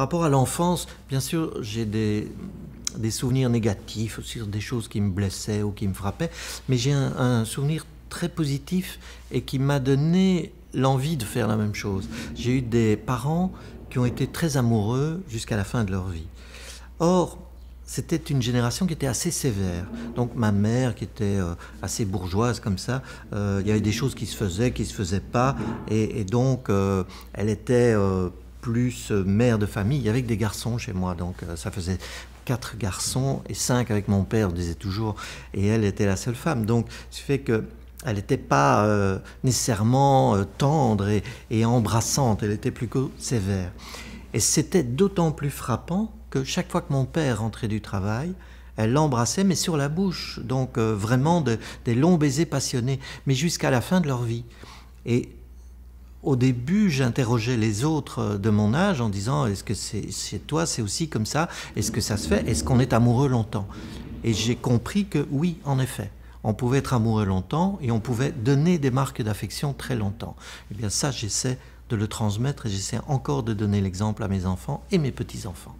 rapport à l'enfance, bien sûr, j'ai des souvenirs négatifs, aussi des choses qui me blessaient ou qui me frappaient, mais j'ai un souvenir très positif et qui m'a donné l'envie de faire la même chose. J'ai eu des parents qui ont été très amoureux jusqu'à la fin de leur vie. Or, c'était une génération qui était assez sévère. Donc ma mère, qui était assez bourgeoise comme ça, il y avait des choses qui se faisaient pas, et donc elle était plus mère de famille avec des garçons chez moi. Donc ça faisait 4 garçons et 5 avec mon père, on disait toujours, et elle était la seule femme. Donc ce fait que elle n'était pas nécessairement tendre et embrassante, elle était plutôt sévère. Et c'était d'autant plus frappant que chaque fois que mon père rentrait du travail, elle l'embrassait, mais sur la bouche. Donc vraiment des longs baisers passionnés, mais jusqu'à la fin de leur vie. Et au début, j'interrogeais les autres de mon âge en disant, est-ce que chez toi c'est aussi comme ça? Est-ce que ça se fait? Est-ce qu'on est amoureux longtemps? Et j'ai compris que oui, en effet. On pouvait être amoureux longtemps et on pouvait donner des marques d'affection très longtemps. Et bien ça, j'essaie de le transmettre et j'essaie encore de donner l'exemple à mes enfants et mes petits-enfants.